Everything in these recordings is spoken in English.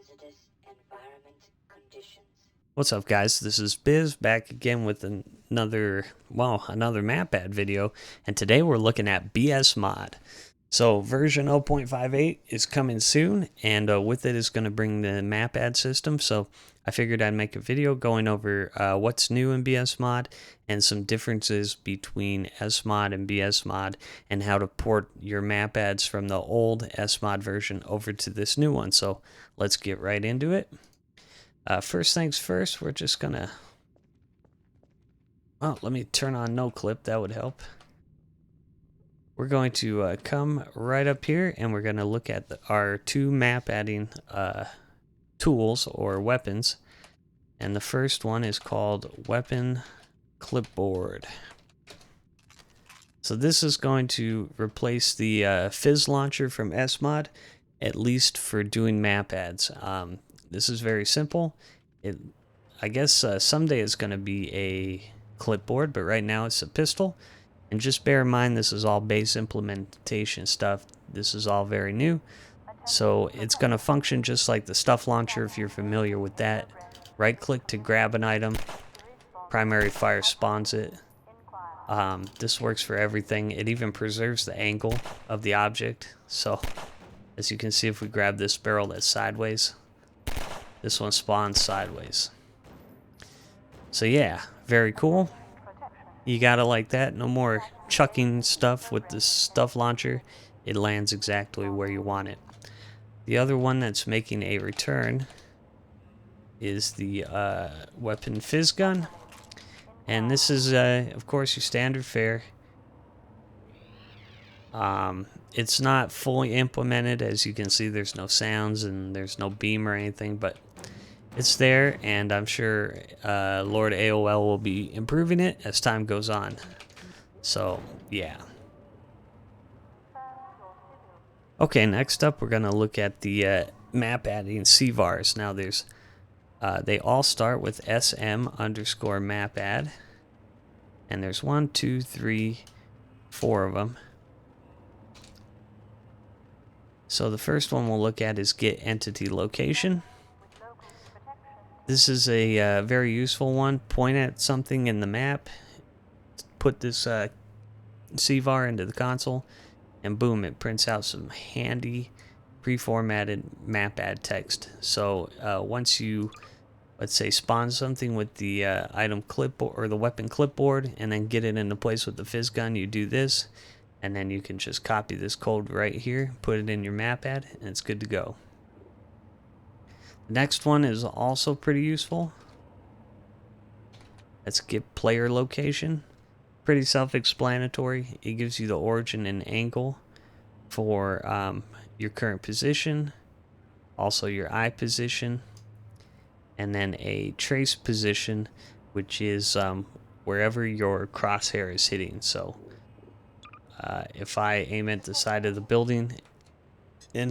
hazardous environment conditions. What's up, guys? This is Biz back again with another Mapadds video, and today we're looking at BSMOD. So version 0.58 is coming soon, and with it is going to bring the Mapadds system. So I figured I'd make a video going over what's new in BSMOD and some differences between SMOD and BSMOD, and how to port your Mapadds from the old SMOD version over to this new one. So let's get right into it. First things first, we're just gonna... Oh, let me turn on no clip, that would help. We're going to come right up here and we're going to look at our two map adding tools or weapons. And the first one is called Weapon Clipboard. So this is going to replace the Fizz launcher from SMOD, at least for doing map adds. This is very simple. I guess someday it's going to be a clipboard, but right now it's a pistol. And just bear in mind, this is all base implementation stuff. This is all very new. So it's going to function just like the stuff launcher if you're familiar with that. Right click to grab an item. Primary fire spawns it. This works for everything. It even preserves the angle of the object. So as you can see, if we grab this barrel that's sideways, this one spawns sideways. So yeah, very cool. You gotta like that. No more chucking stuff with this stuff launcher. It lands exactly where you want it. The other one that's making a return is the weapon Fizz gun. And this is, of course, your standard fare. It's not fully implemented. As you can see, there's no sounds and there's no beam or anything, but it's there, and I'm sure Lord AOL will be improving it as time goes on. So, yeah. Okay, next up we're going to look at the map adding CVARs. Now there's, they all start with SM_mapadd. And there's 1, 2, 3, 4 of them. So the first one we'll look at is get entity location. This is a very useful one. Point at something in the map, put this CVAR into the console, and boom, it prints out some handy pre-formatted Mapadds text. So once you, let's say, spawn something with the item clipboard or the weapon clipboard, and then get it into place with the Fizz gun, you do this, and then you can just copy this code right here, put it in your Mapadd, and it's good to go. The next one is also pretty useful. Let's get player location. Pretty self-explanatory. It gives you the origin and angle for your current position, also your eye position, and then a trace position, which is wherever your crosshair is hitting. So if I aim at the side of the building and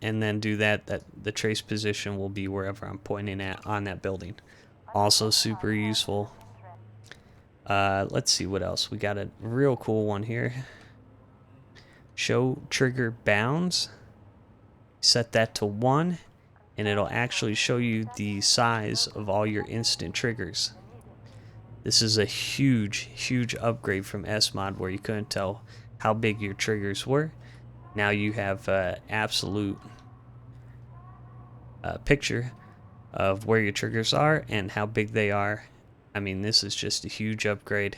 then do that, the trace position will be wherever I'm pointing at on that building. Also super useful. Let's see what else. We got a real cool one here. Show trigger bounds. Set that to 1, and it'll actually show you the size of all your instant triggers. This is a huge upgrade from SMOD, where you couldn't tell how big your triggers were. Now you have absolute picture of where your triggers are and how big they are. I mean, this is just a huge upgrade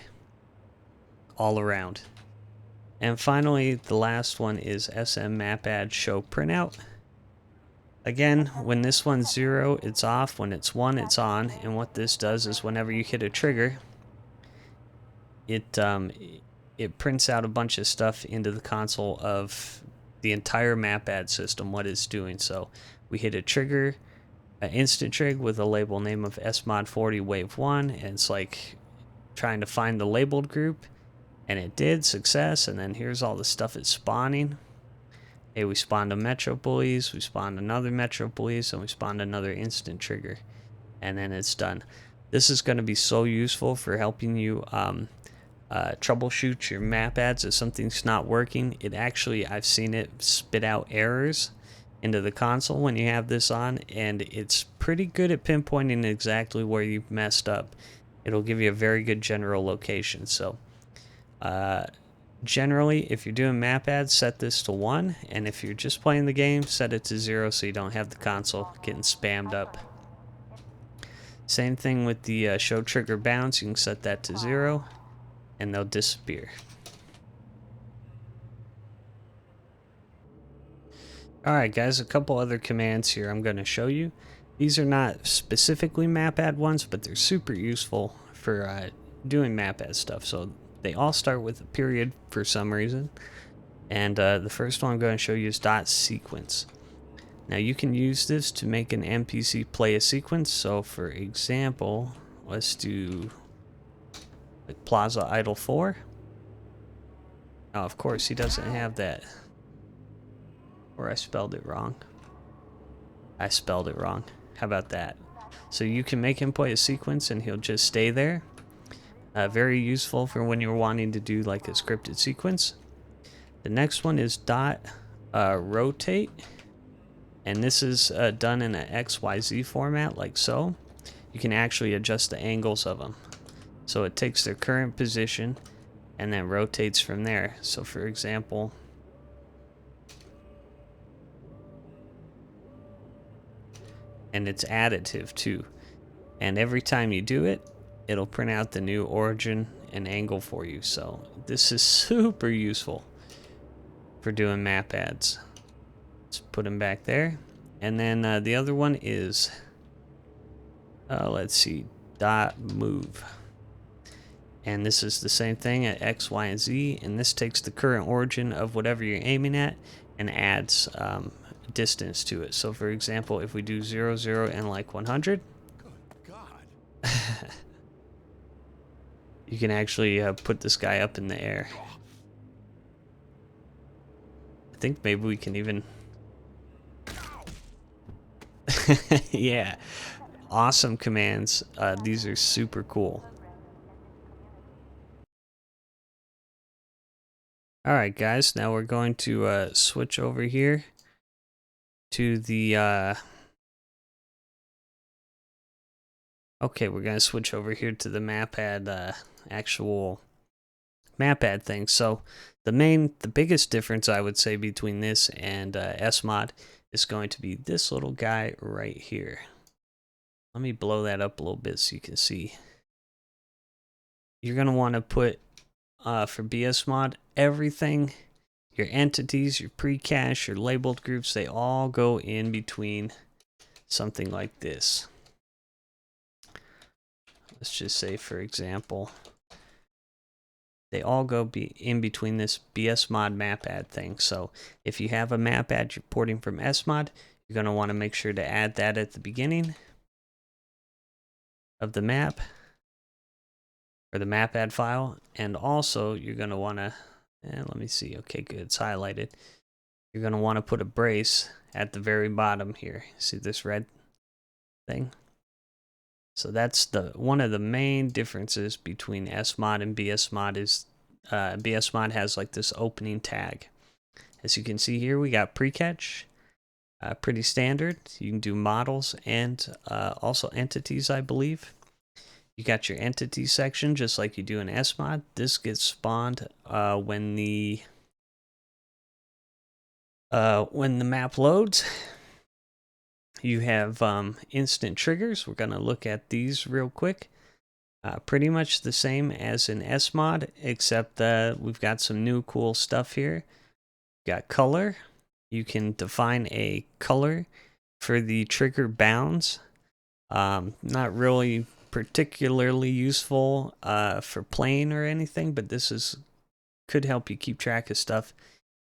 all around. And finally, the last one is SM Mapadds show printout. Again, when this one's 0, it's off. When it's 1, it's on. And what this does is whenever you hit a trigger, it prints out a bunch of stuff into the console of the entire Mapadds system, what it's doing. So we hit a trigger, an instant trig with a label name of SMOD 40 wave 1, and it's like trying to find the labeled group, and it did, success. And then here's all the stuff it's spawning. Hey, we spawned a Metro Police, we spawned another Metro Police, and we spawned another instant trigger, and then it's done. This is going to be so useful for helping you troubleshoot your Mapadds if something's not working. It actually, I've seen it spit out errors into the console when you have this on, and it's pretty good at pinpointing exactly where you've messed up. It'll give you a very good general location. So generally, if you're doing map ads, set this to 1, and if you're just playing the game, set it to 0 so you don't have the console getting spammed up. Same thing with the show trigger bounce. You can set that to 0 and they'll disappear. Alright guys, a couple other commands here I'm going to show you. These are not specifically map ad ones, but they're super useful for doing map ad stuff. So they all start with a period for some reason. And the first one I'm going to show you is .sequence. Now you can use this to make an NPC play a sequence. So for example, let's do like Plaza Idol 4. Oh, of course he doesn't have that. Or I spelled it wrong. I spelled it wrong. How about that? So you can make him play a sequence and he'll just stay there. Very useful for when you're wanting to do like a scripted sequence. The next one is rotate. And this is done in an XYZ format like so. You can actually adjust the angles of them. So it takes their current position and then rotates from there. So for example, and it's additive too. And every time you do it, it'll print out the new origin and angle for you. So this is super useful for doing map ads. Let's put them back there. And then the other one is, let's see, .move. And this is the same thing at X, Y, and Z. And this takes the current origin of whatever you're aiming at and adds distance to it. So for example, if we do 0, 0, and like 100, good God. You can actually put this guy up in the air. I think maybe we can even... yeah, awesome commands. These are super cool. Alright guys, now we're going to switch over here to the okay, we're going to switch over here to the Mapadd actual Mapadd thing. So the biggest difference I would say between this and SMOD is going to be this little guy right here. Let me blow that up a little bit so you can see. You're going to want to put for BSMOD, everything, your entities, your pre-cache, your labeled groups, they all go in between something like this. Let's just say, for example, they all go in between this BSMOD Mapadd thing. So if you have a Mapadd you're porting from SMOD, you're going to want to make sure to add that at the beginning of the map, or the Mapadd file. And also you're going to want to, let me see, okay good, it's highlighted. You're going to want to put a brace at the very bottom here. See this red thing? So that's one of the main differences between SMOD and BSMOD is BSMOD has like this opening tag. As you can see here, we got pre-catch, pretty standard. You can do models and also entities, I believe. You got your entity section just like you do in SMOD. This gets spawned when the map loads. You have instant triggers. We're going to look at these real quick. Pretty much the same as in SMOD, except we've got some new cool stuff here. Got color. You can define a color for the trigger bounds. Not really particularly useful for playing or anything, but this could help you keep track of stuff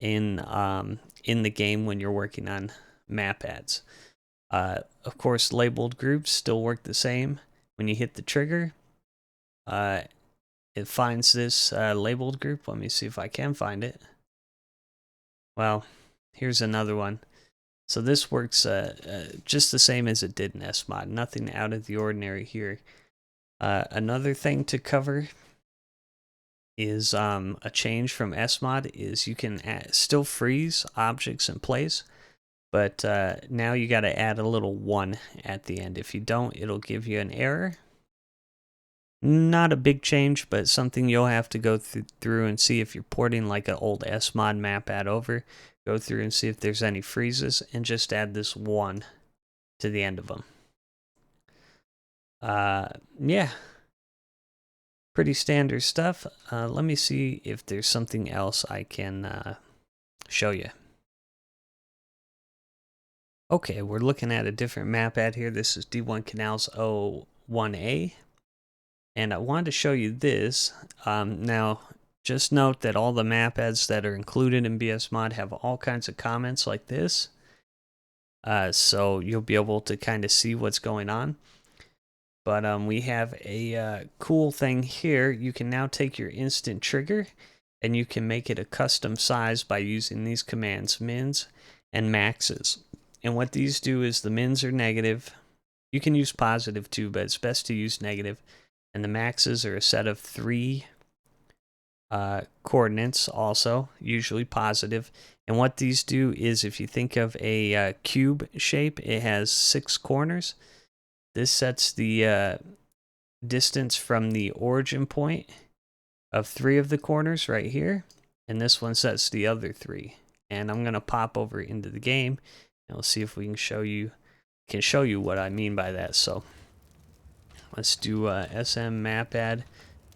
in the game when you're working on map ads. Of course, labeled groups still work the same. When you hit the trigger, it finds this labeled group. Let me see if I can find it. Well, here's another one. So this works just the same as it did in SMOD. Nothing out of the ordinary here. Another thing to cover is a change from SMOD is you can still freeze objects in place, But now you got to add a little 1 at the end. If you don't, it'll give you an error. Not a big change, but something you'll have to go through and see if you're porting like an old SMOD Mapadd over. Go through and see if there's any freezes, and just add this 1 to the end of them. Yeah. Pretty standard stuff. Let me see if there's something else I can show you. Okay, we're looking at a different Mapadd here. This is D1 Canals 01A. And I wanted to show you this. Now, just note that all the Mapadds that are included in BSMOD have all kinds of comments like this. So you'll be able to kind of see what's going on. But we have a cool thing here. You can now take your instant trigger and you can make it a custom size by using these commands, mins and maxes. And what these do is the mins are negative. You can use positive too, but it's best to use negative. And the maxes are a set of 3 coordinates also, usually positive. And what these do is, if you think of a cube shape, it has 6 corners. This sets the distance from the origin point of 3 of the corners right here. And this one sets the other 3. And I'm going to pop over into the game. And we'll see if we can show you what I mean by that. So let's do SM Mapadd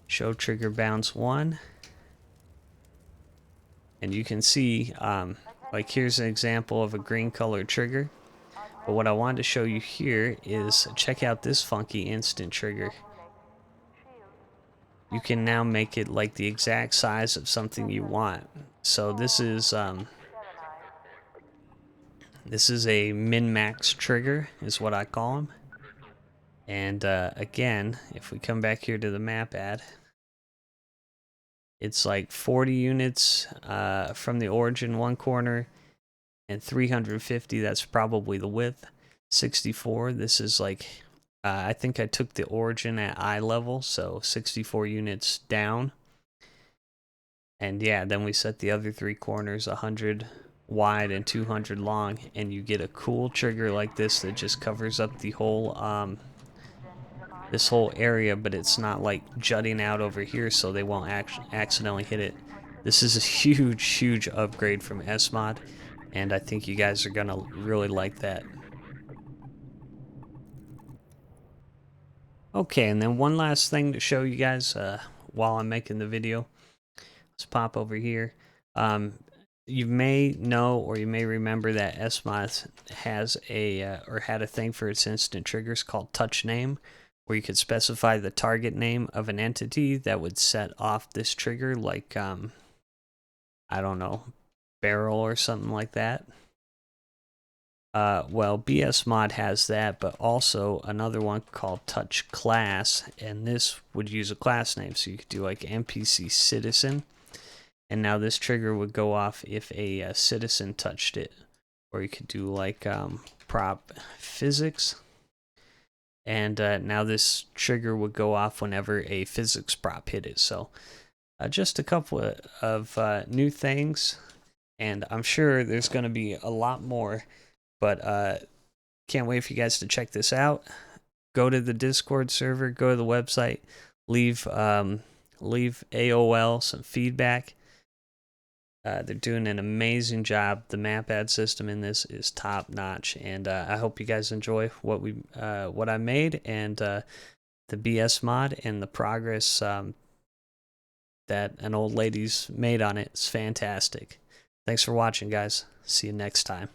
show trigger bounds 1. And you can see, like here's an example of a green colored trigger. But what I wanted to show you here is check out this funky instant trigger. You can now make it like the exact size of something you want. So this is a min-max trigger, is what I call them. And again, if we come back here to the Mapadd, it's like 40 units from the origin one corner, and 350, that's probably the width. 64, this is like, I think I took the origin at eye level, so 64 units down. And yeah, then we set the other 3 corners 100 wide and 200 long, and you get a cool trigger like this that just covers up the whole this whole area, but it's not like jutting out over here so they won't accidentally hit it. This is a huge upgrade from SMOD, and I think you guys are gonna really like that. Okay, and then one last thing to show you guys while I'm making the video. Let's pop over here. You may know, or you may remember, that SMOD has or had a thing for its instant triggers called touch name, where you could specify the target name of an entity that would set off this trigger, like I don't know, barrel or something like that. Well, BSMOD has that, but also another one called touch class, and this would use a class name, so you could do like NPC citizen. And now this trigger would go off if a citizen touched it. Or you could do like prop physics. And now this trigger would go off whenever a physics prop hit it. So just a couple of new things. And I'm sure there's going to be a lot more. But can't wait for you guys to check this out. Go to the Discord server. Go to the website. Leave AOL some feedback. They're doing an amazing job. The Mapadd system in this is top notch, and I hope you guys enjoy what I made, and the BSMOD and the progress that an old lady's made on it is fantastic. Thanks for watching, guys. See you next time.